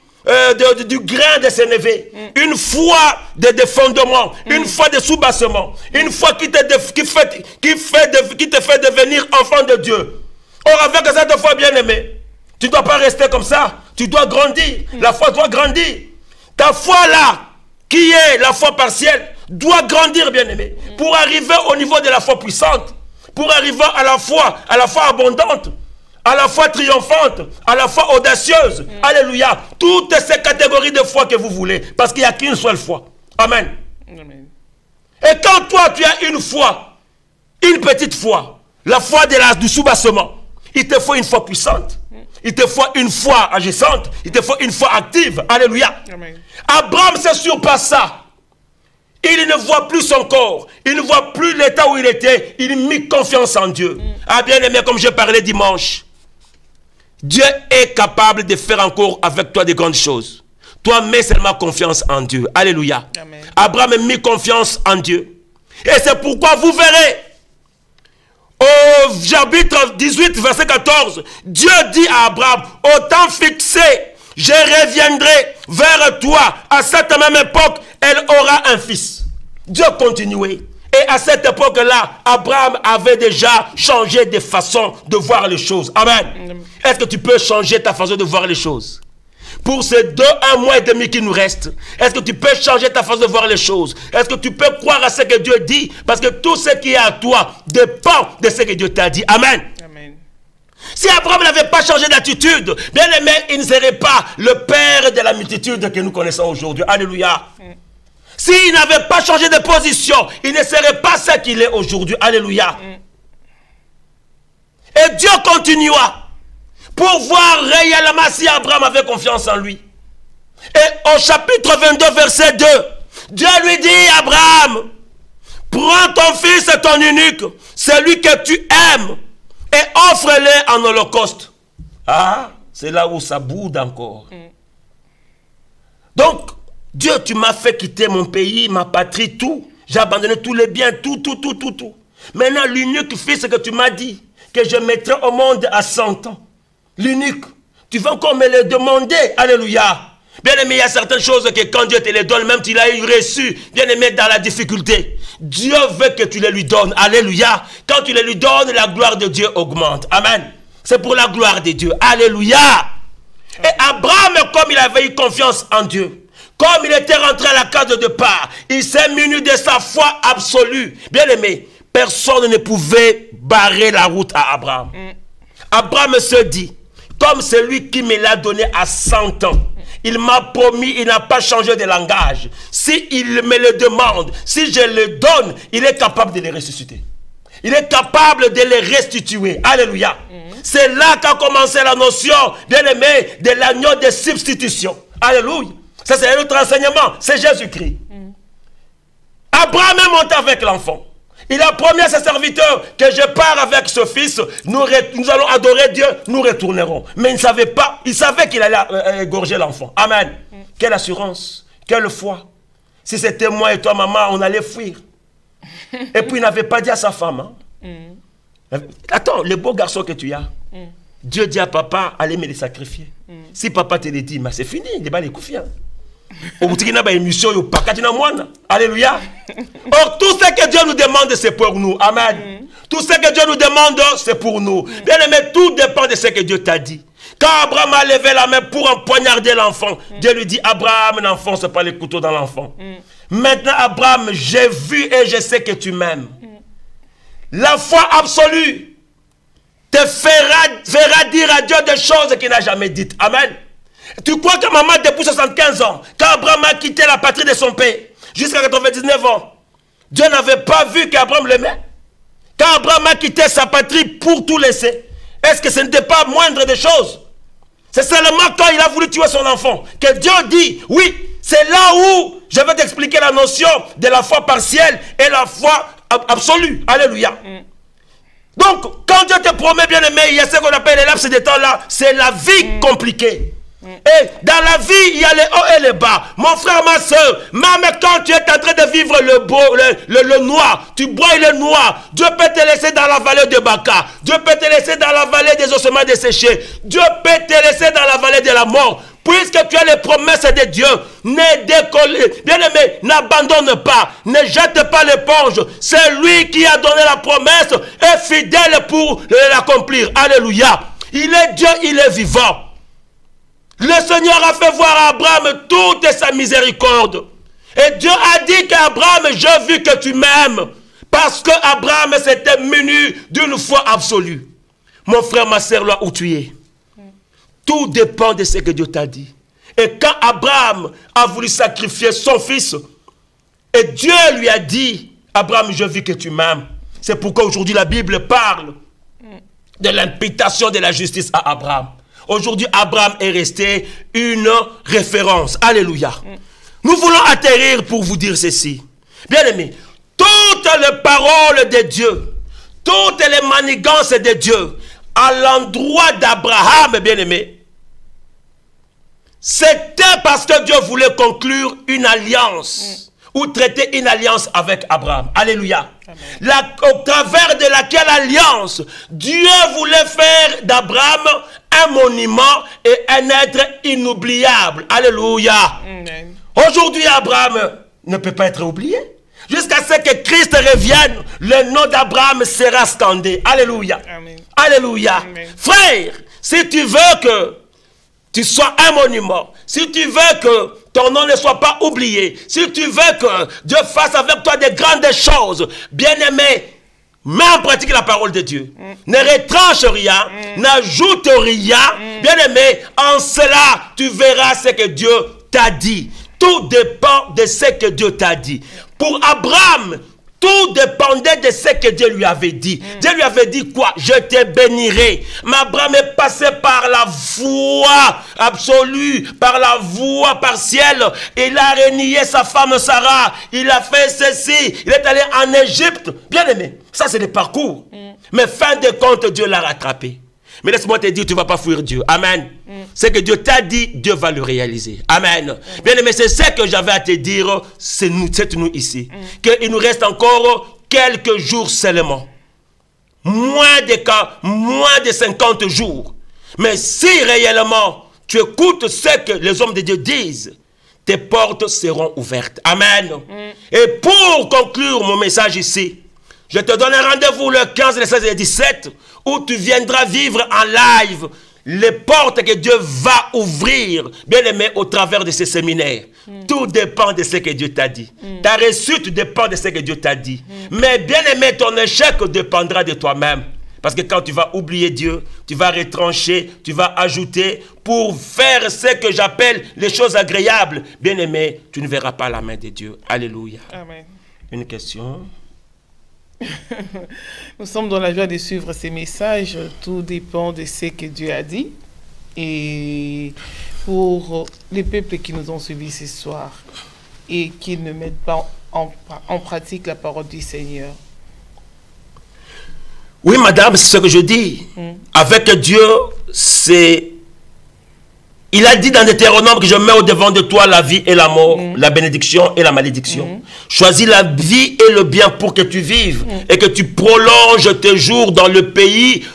du grain de sénévé. Une foi de fondement, une foi de soubassement, une foi qui te fait devenir enfant de Dieu. Or, avec cette foi bien aimée, tu ne dois pas rester comme ça. Tu dois grandir. La foi doit grandir. Ta foi là, qui est la foi partielle, doit grandir, bien aimé, pour arriver au niveau de la foi puissante, pour arriver à la foi abondante, à la foi triomphante, à la foi audacieuse. Alléluia. Toutes ces catégories de foi que vous voulez. Parce qu'il n'y a qu'une seule foi. Amen. Amen. Et quand toi, tu as une foi, une petite foi, la foi du soubassement. Il te faut une foi puissante. Il te faut une foi agissante. Il te faut une foi active. Alléluia. Amen. Abraham se surpasse ça. Il ne voit plus son corps. Il ne voit plus l'état où il était. Il mit confiance en Dieu. Ah, bien aimé, comme je parlais dimanche, Dieu est capable de faire encore avec toi des grandes choses. Toi, mets seulement confiance en Dieu. Alléluia. Amen. Abraham a mis confiance en Dieu. Et c'est pourquoi vous verrez, au chapitre 18, verset 14, Dieu dit à Abraham, au temps fixé, je reviendrai vers toi. À cette même époque, elle aura un fils. Dieu continuait. Et à cette époque-là, Abraham avait déjà changé de façon de voir les choses. Amen. Est-ce que tu peux changer ta façon de voir les choses? Pour ces 1 mois et demi qui nous restent, est-ce que tu peux changer ta façon de voir les choses? Est-ce que tu peux croire à ce que Dieu dit? Parce que tout ce qui est à toi dépend de ce que Dieu t'a dit. Amen. Amen. Si Abraham n'avait pas changé d'attitude, bien aimé, il ne serait pas le père de la multitude que nous connaissons aujourd'hui. Alléluia. S'il n'avait pas changé de position, il ne serait pas ce qu'il est aujourd'hui. Alléluia. Et Dieu continua pour voir réellement si Abraham avait confiance en lui. Et au chapitre 22, verset 2, Dieu lui dit, Abraham, prends ton fils et ton unique, celui que tu aimes, et offre-le en holocauste. Ah, c'est là où ça boude encore. Donc, Dieu, tu m'as fait quitter mon pays, ma patrie, tout. J'ai abandonné tous les biens, tout. Maintenant, l'unique fils que tu m'as dit, que je mettrai au monde à 100 ans. L'unique. Tu vas encore me le demander. Alléluia. Bien aimé, il y a certaines choses que quand Dieu te les donne, même tu l'as eu reçu, bien aimé, dans la difficulté, Dieu veut que tu les lui donnes. Alléluia. Quand tu les lui donnes, la gloire de Dieu augmente. Amen. C'est pour la gloire de Dieu. Alléluia. Et Abraham, comme il avait eu confiance en Dieu, comme il était rentré à la case de départ, il s'est muni de sa foi absolue. Bien aimé, personne ne pouvait barrer la route à Abraham. Abraham se dit, comme celui qui me l'a donné à 100 ans, il m'a promis, il n'a pas changé de langage. Si il me le demande, si je le donne, il est capable de les ressusciter. Il est capable de les restituer. Alléluia. C'est là qu'a commencé la notion, bien aimé, de l'agneau de substitution. Alléluia. Ça, c'est un autre enseignement. C'est Jésus-Christ. Abraham est monté avec l'enfant. Il a promis à ses serviteurs que je pars avec ce fils, nous allons adorer Dieu, nous retournerons. Mais il ne savait pas, il savait qu'il allait égorger l'enfant. Amen. Quelle assurance, quelle foi. Si c'était moi et toi, maman, on allait fuir. Et puis il n'avait pas dit à sa femme. Attends, le beau garçon que tu as, Dieu dit à papa, allez me les sacrifier. Si papa te le dit, c'est fini, il va les couper. Alléluia. Or, tout ce que Dieu nous demande, c'est pour nous. Amen. Tout ce que Dieu nous demande, c'est pour nous. Bien aimé, tout dépend de ce que Dieu t'a dit. Quand Abraham a levé la main pour empoignarder l'enfant, Dieu lui dit, Abraham, n'enfonce pas les couteaux dans l'enfant. Maintenant, Abraham, j'ai vu et je sais que tu m'aimes. La foi absolue te fera dire à Dieu des choses qu'il n'a jamais dites. Amen. Tu crois que maman, depuis 75 ans, quand Abraham a quitté la patrie de son père, jusqu'à 99 ans, Dieu n'avait pas vu qu'Abraham l'aimait? Quand Abraham a quitté sa patrie pour tout laisser, est-ce que ce n'était pas moindre des choses? C'est seulement quand il a voulu tuer son enfant que Dieu dit, oui, c'est là où je vais t'expliquer la notion de la foi partielle et la foi absolue. Alléluia. Donc, quand Dieu te promet, bien aimé, il y a ce qu'on appelle les laps de temps là, c'est la vie compliquée. Et dans la vie, il y a les hauts et les bas. Mon frère, ma soeur, même quand tu es en train de vivre le noir, tu broies le noir, Dieu peut te laisser dans la vallée de Baka. Dieu peut te laisser dans la vallée des ossements desséchés. Dieu peut te laisser dans la vallée de la mort. Puisque tu as les promesses de Dieu, ne décolle, bien aimé, n'abandonne pas, ne jette pas l'éponge. C'est lui qui a donné la promesse et fidèle pour l'accomplir. Alléluia. Il est Dieu, il est vivant. Le Seigneur a fait voir à Abraham toute sa miséricorde. Et Dieu a dit qu'Abraham, j'ai vu que tu m'aimes. Parce que Abraham s'était muni d'une foi absolue. Mon frère, ma soeur, là où tu es. Tout dépend de ce que Dieu t'a dit. Et quand Abraham a voulu sacrifier son fils, et Dieu lui a dit, Abraham, je vis que tu m'aimes. C'est pourquoi aujourd'hui la Bible parle de l'imputation de la justice à Abraham. Aujourd'hui, Abraham est resté une référence. Alléluia. Nous voulons atterrir pour vous dire ceci. Bien-aimés, toutes les paroles de Dieu, toutes les manigances de Dieu à l'endroit d'Abraham, bien-aimés, c'était parce que Dieu voulait conclure une alliance ou traiter une alliance avec Abraham. Alléluia. Au travers de laquelle alliance, Dieu voulait faire d'Abraham un monument et un être inoubliable. Alléluia. Aujourd'hui, Abraham ne peut pas être oublié. Jusqu'à ce que Christ revienne, le nom d'Abraham sera scandé. Alléluia. Amen. Alléluia. Amen. Frère, si tu veux que tu sois un monument, si tu veux que ton nom ne soit pas oublié, si tu veux que Dieu fasse avec toi de grandes choses, bien-aimé, mets en pratique la parole de Dieu. Ne retranche rien, n'ajoute rien. Bien-aimé, en cela, tu verras ce que Dieu t'a dit. Tout dépend de ce que Dieu t'a dit. Pour Abraham, tout dépendait de ce que Dieu lui avait dit. Dieu lui avait dit quoi? Je te bénirai. Mais Abraham est passé par la voie absolue, par la voie partielle. Il a renié sa femme Sarah. Il a fait ceci. Il est allé en Égypte. Bien aimé, ça c'est le parcours. Mais fin de compte, Dieu l'a rattrapé. Mais laisse-moi te dire, tu ne vas pas fuir Dieu. Amen. Ce que Dieu t'a dit, Dieu va le réaliser. Amen. Bien aimé, c'est ce que j'avais à te dire, c'est nous ici. Qu'il nous reste encore quelques jours seulement. Moins de 50 jours. Mais si réellement tu écoutes ce que les hommes de Dieu disent, tes portes seront ouvertes. Amen. Et pour conclure mon message ici, je te donne un rendez-vous le 15, le 16 et le 17 où tu viendras vivre en live les portes que Dieu va ouvrir, bien aimé, au travers de ces séminaires. Tout dépend de ce que Dieu t'a dit. Ta réussite dépend de ce que Dieu t'a dit. Mais bien aimé, ton échec dépendra de toi-même. Parce que quand tu vas oublier Dieu, tu vas retrancher, tu vas ajouter pour faire ce que j'appelle les choses agréables. Bien aimé, tu ne verras pas la main de Dieu. Alléluia. Amen. Une question? Nous sommes dans la joie de suivre ces messages. Tout dépend de ce que Dieu a dit. Et pour les peuples qui nous ont suivis ce soir et qui ne mettent pas en pratique la parole du Seigneur. Oui, madame, c'est ce que je dis. Avec Dieu, c'est... Il a dit dans Deutéronome que je mets au-devant de toi la vie et la mort, la bénédiction et la malédiction. Choisis la vie et le bien pour que tu vives et que tu prolonges tes jours dans le pays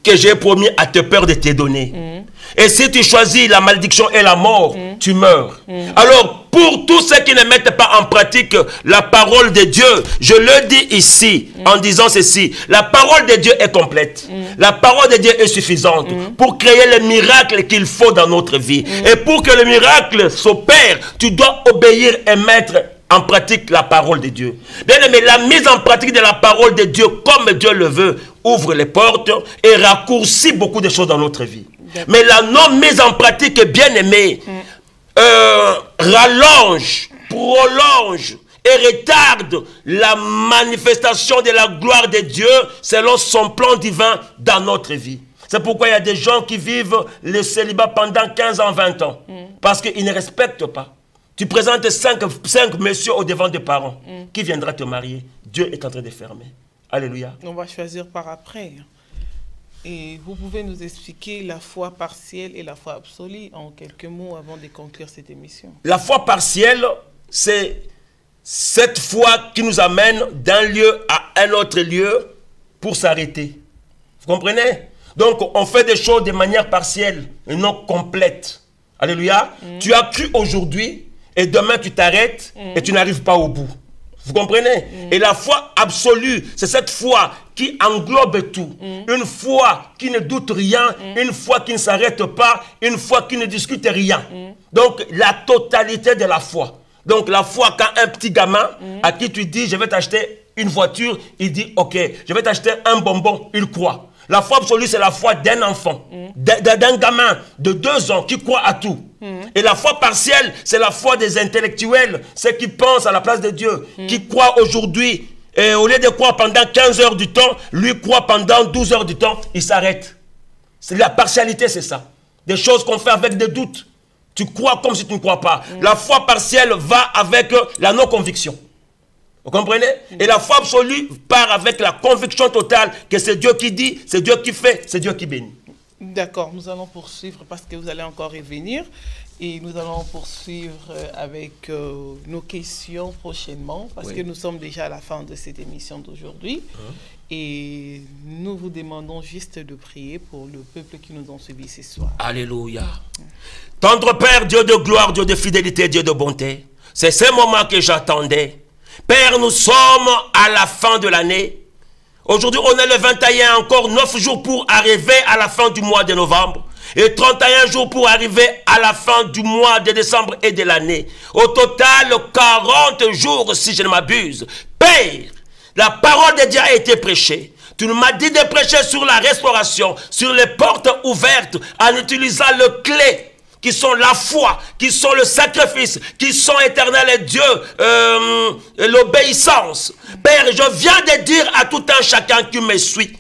que j'ai promis à tes pères de te donner. Et si tu choisis la malédiction et la mort, tu meurs. Alors, pour tous ceux qui ne mettent pas en pratique la parole de Dieu, je le dis ici en disant ceci, la parole de Dieu est complète. La parole de Dieu est suffisante pour créer le miracle qu'il faut dans notre vie. Et pour que le miracle s'opère, tu dois obéir et mettre en pratique la parole de Dieu. Bien aimé, la mise en pratique de la parole de Dieu, comme Dieu le veut, ouvre les portes et raccourcit beaucoup de choses dans notre vie. Mais la non-mise en pratique, bien aimé, rallonge, prolonge et retarde la manifestation de la gloire de Dieu selon son plan divin dans notre vie. C'est pourquoi il y a des gens qui vivent le célibat pendant 15 ans, 20 ans. Parce qu'ils ne respectent pas. Tu présentes 5 messieurs au devant des parents. Qui viendra te marier? Dieu est en train de fermer. Alléluia. On va choisir par après. Et vous pouvez nous expliquer la foi partielle et la foi absolue en quelques mots avant de conclure cette émission. La foi partielle, c'est cette foi qui nous amène d'un lieu à un autre lieu pour s'arrêter. Vous comprenez? Donc, on fait des choses de manière partielle et non complète. Alléluia. Tu as cru aujourd'hui et demain tu t'arrêtes et tu n'arrives pas au bout. Vous comprenez? Et la foi absolue, c'est cette foi qui englobe tout. Une foi qui ne doute rien, une foi qui ne s'arrête pas, une foi qui ne discute rien. Donc, la totalité de la foi. Donc, la foi, quand un petit gamin à qui tu dis, je vais t'acheter une voiture, il dit, ok, je vais t'acheter un bonbon, il croit. La foi absolue, c'est la foi d'un enfant, d'un gamin de 2 ans qui croit à tout. Et la foi partielle, c'est la foi des intellectuels, ceux qui pensent à la place de Dieu, qui croient aujourd'hui Et au lieu de croire pendant 15 heures du temps, lui croit pendant 12 heures du temps, il s'arrête. C'est la partialité, c'est ça. Des choses qu'on fait avec des doutes. Tu crois comme si tu ne crois pas. La foi partielle va avec la non-conviction. Vous comprenez? Et la foi absolue part avec la conviction totale que c'est Dieu qui dit, c'est Dieu qui fait, c'est Dieu qui bénit. D'accord, nous allons poursuivre parce que vous allez encore revenir. Et nous allons poursuivre avec nos questions prochainement parce que nous sommes déjà à la fin de cette émission d'aujourd'hui. Et nous vous demandons juste de prier pour le peuple qui nous ont suivis ce soir. Alléluia. Tendre Père, Dieu de gloire, Dieu de fidélité, Dieu de bonté, c'est ce moment que j'attendais. Père, nous sommes à la fin de l'année. Aujourd'hui, on est le 21, encore 9 jours pour arriver à la fin du mois de novembre. Et 31 jours pour arriver à la fin du mois de décembre et de l'année. Au total, 40 jours si je ne m'abuse. Père, la parole de Dieu a été prêchée. Tu nous m'as dit de prêcher sur la restauration, sur les portes ouvertes, en utilisant le clé, qui sont la foi, qui sont le sacrifice, qui sont éternels et Dieu, l'obéissance. Père, je viens de dire à tout un chacun qui me suit,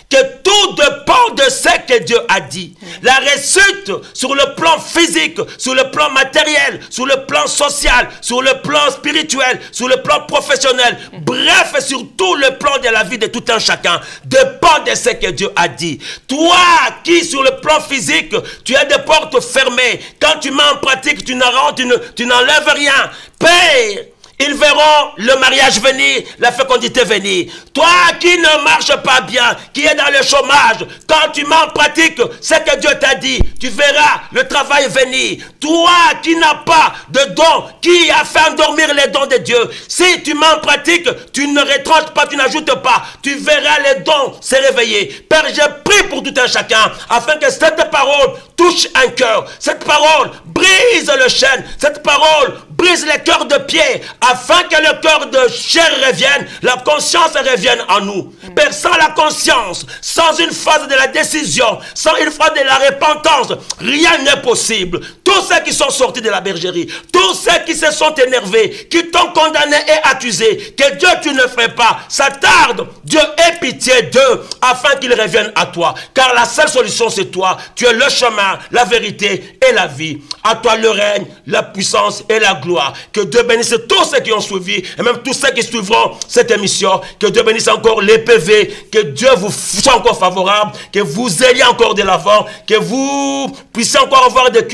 que tout dépend de ce que Dieu a dit. La réussite sur le plan physique, sur le plan matériel, sur le plan social, sur le plan spirituel, sur le plan professionnel, bref, sur tout le plan de la vie de tout un chacun, dépend de ce que Dieu a dit. Toi qui, sur le plan physique, tu as des portes fermées, quand tu mets en pratique, tu n'enlèves rien. Père, ils verront le mariage venir, la fécondité venir. Toi qui ne marche pas bien, qui est dans le chômage, quand tu mets en pratique ce que Dieu t'a dit, tu verras le travail venir. Toi qui n'as pas de dons, qui a fait endormir les dons de Dieu, si tu mets en pratique, tu ne retranches pas, tu n'ajoutes pas, tu verras les dons se réveiller. Père, je prie pour tout un chacun, afin que cette parole touche un cœur. Cette parole brise le chêne. Cette parole brise les cœurs de pierre, afin que le cœur de chair revienne, la conscience revienne en nous. Père, sans la conscience, sans une phase de la décision, sans une phase de la repentance, rien n'est possible. Tous ceux qui sont sortis de la bergerie, tous ceux qui se sont énervés, qui t'ont condamné et accusé, que Dieu tu ne ferais pas, ça tarde. Dieu aie pitié d'eux, afin qu'ils reviennent à toi. Car la seule solution c'est toi. Tu es le chemin, la vérité et la vie. À toi le règne, la puissance et la gloire. Que Dieu bénisse tous ceux qui ont suivi, et même tous ceux qui suivront cette émission. Que Dieu bénisse encore les PV, que Dieu vous soit encore favorable, que vous ayez encore de l'avant, que vous puissiez encore avoir des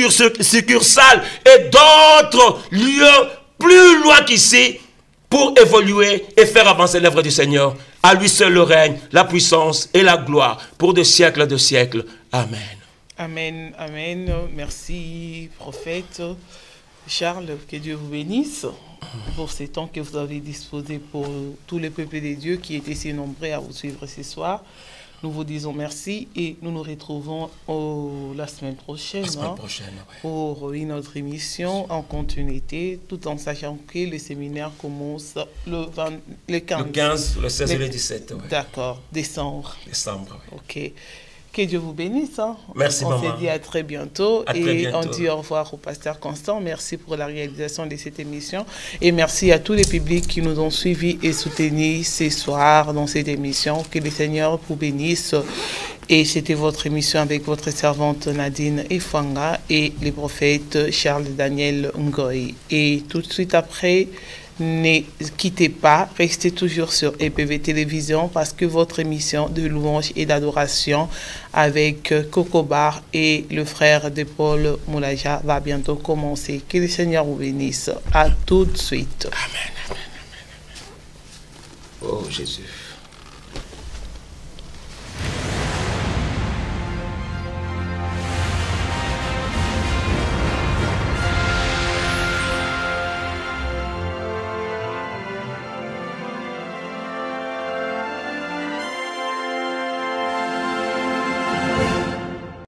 succursales et d'autres lieux plus loin qu'ici pour évoluer et faire avancer l'œuvre du Seigneur. À lui seul le règne, la puissance et la gloire pour des siècles de siècles. Amen. Amen, amen. Merci, prophète. Charles, que Dieu vous bénisse pour ces temps que vous avez disposés pour tous les peuples de Dieu qui étaient si nombreux à vous suivre ce soir. Nous vous disons merci et nous nous retrouvons la semaine prochaine, pour une autre émission en continuité, tout en sachant que le séminaire commence le 15. Le 15, le 16 et le 17. Ouais. D'accord, décembre. Décembre, oui. Ok. Que Dieu vous bénisse. Hein. Merci, maman. On se dit à très bientôt. À très bientôt. On dit au revoir au pasteur Constant. Merci pour la réalisation de cette émission. Et merci à tous les publics qui nous ont suivis et soutenus ce soir dans cette émission. Que le Seigneur vous bénisse. Et c'était votre émission avec votre servante Nadine Ifwanga et le prophète Charles Daniel Ngoy. Et tout de suite après, ne quittez pas, restez toujours sur EPV Télévision parce que votre émission de louange et d'adoration avec Coco Bar et le frère de Paul Moulaja va bientôt commencer. Que le Seigneur vous bénisse. À tout de suite. Amen. Oh Jésus.